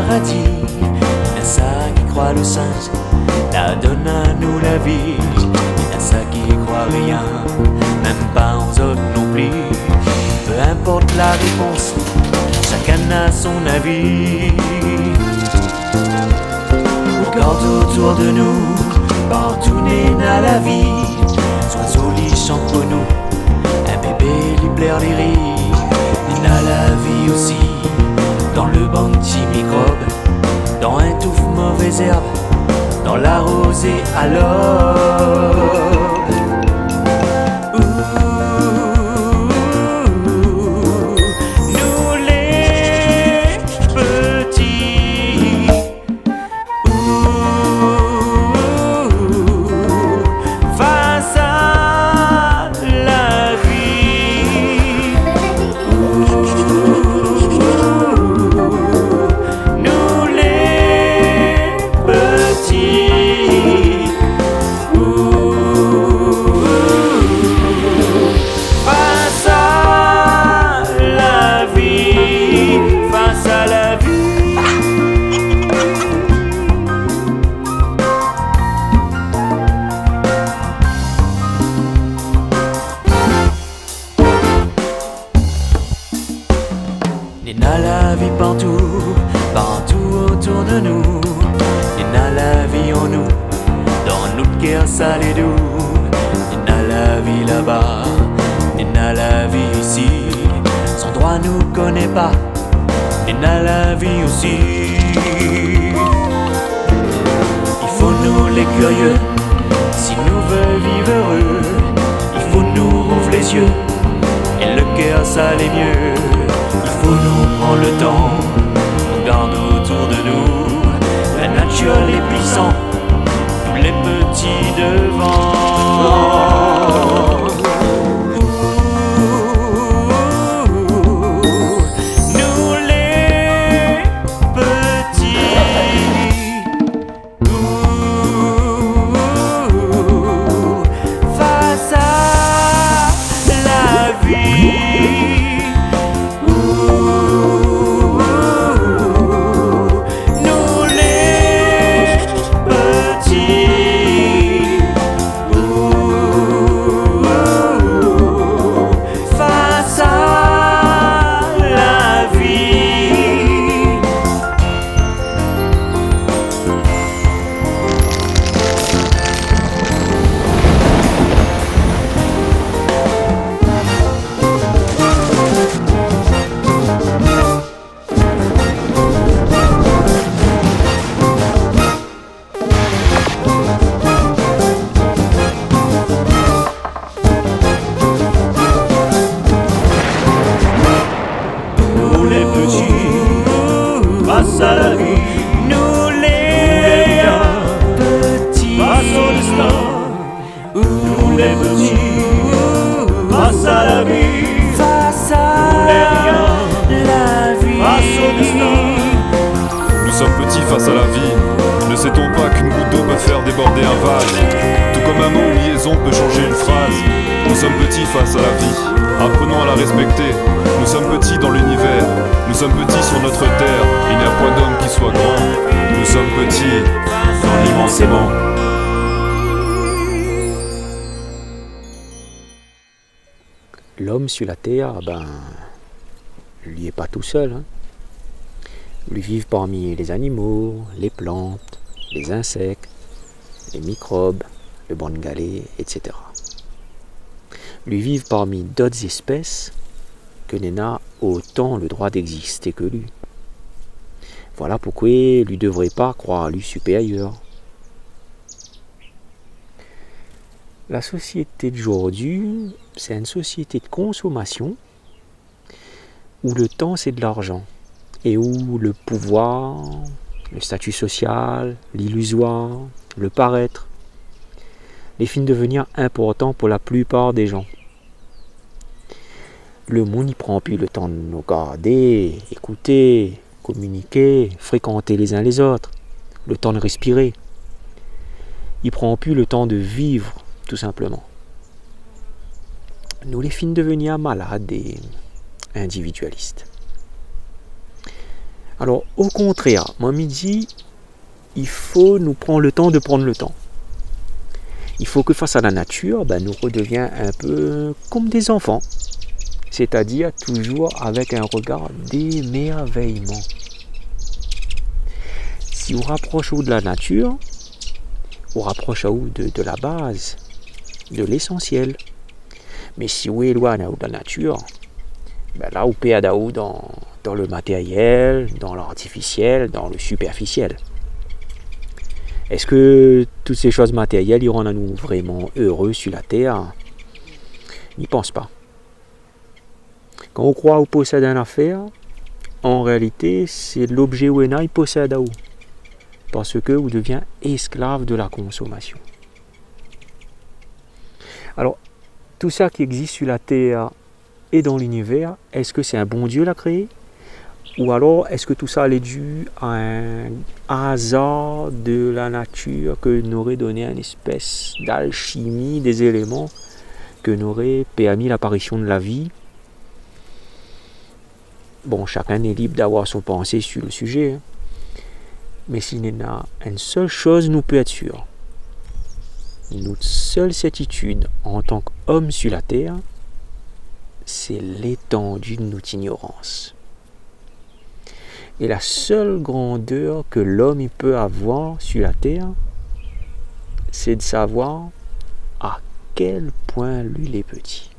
paradis. Il ça qui croit le singe, la donne à nous la vie. Il ça qui croit rien, même pas en autres non plus. Peu importe la réponse, chacun a son avis. Regarde autour de nous, partout naît la vie. Soit joli chante pour nous, un bébé lui plaire les rires. Il a la vie aussi, dans le banc petit microbe, dans un touffe mauvaise herbe, dans la rosée à l'aube. Il y a la vie partout, partout autour de nous. Il y a la vie en nous, dans notre cœur sale et doux. Il y a la vie là-bas, il y a la vie ici. Son droit nous connaît pas, il y a la vie aussi. Il faut nous les curieux, si nous veulent vivre heureux. Il faut nous rouvrir les yeux, et le cœur sale est mieux. Il faut nous prendre le temps, on regarde autour de nous. La nature, les puissants, nous les petits devant. Nous les petits. Face à la vie. Face à la vie, nous les petits, face au destin. Nous les petits, face à la vie, face à la vie, face au destin. Nous sommes petits face à la vie. Ne sait-on pas qu'une goutte d'eau peut faire déborder un vase? Tout comme un mot ou liaison peut changer une phrase. Nous sommes petits face à la vie. Apprenons à la respecter. Nous sommes petits dans l'univers. Nous sommes petits sur notre terre. Il n'y a point d'homme qui soit grand. Nous sommes petits dans l'immensément. L'homme sur la terre, lui est pas tout seul. Lui vivent parmi les animaux, les plantes, les insectes, les microbes, le bangalais, etc. Lui vivent parmi d'autres espèces que n'a autant le droit d'exister que lui. Voilà pourquoi lui ne devrait pas croire à lui supérieur. La société d'aujourd'hui, c'est une société de consommation où le temps c'est de l'argent et où le pouvoir, le statut social, l'illusoire, le paraître, les films devenir importants pour la plupart des gens. Le monde n'y prend plus le temps de nous regarder, écouter, communiquer, fréquenter les uns les autres, le temps de respirer. Il prend plus le temps de vivre, tout simplement. Nous les films devenir malades et individualistes. Alors, au contraire, moi, me dit, il faut nous prendre le temps de prendre le temps. Il faut que face à la nature, nous redevions un peu comme des enfants. C'est-à-dire toujours avec un regard d'émerveillement. Si on rapproche de la nature, on rapproche de la base, de l'essentiel. Mais si on éloigne de la nature, là on perd dans le matériel, dans l'artificiel, dans le superficiel. Est-ce que toutes ces choses matérielles iront à nous vraiment heureux sur la terre? N'y pense pas. Quand on croit qu'on possède une affaire, en réalité, c'est l'objet où on possède à où. Parce que on devient esclave de la consommation. Alors, tout ça qui existe sur la terre et dans l'univers, est-ce que c'est un bon Dieu l'a créé? Ou alors, est-ce que tout ça est dû à un hasard de la nature que nous aurait donné une espèce d'alchimie des éléments que nous aurait permis l'apparition de la vie? Bon, chacun est libre d'avoir son pensée sur le sujet. Mais s'il y a une seule chose nous peut être sûr, notre seule certitude en tant qu'homme sur la terre, c'est l'étendue de notre ignorance. Et la seule grandeur que l'homme peut avoir sur la terre, c'est de savoir à quel point lui il est petit.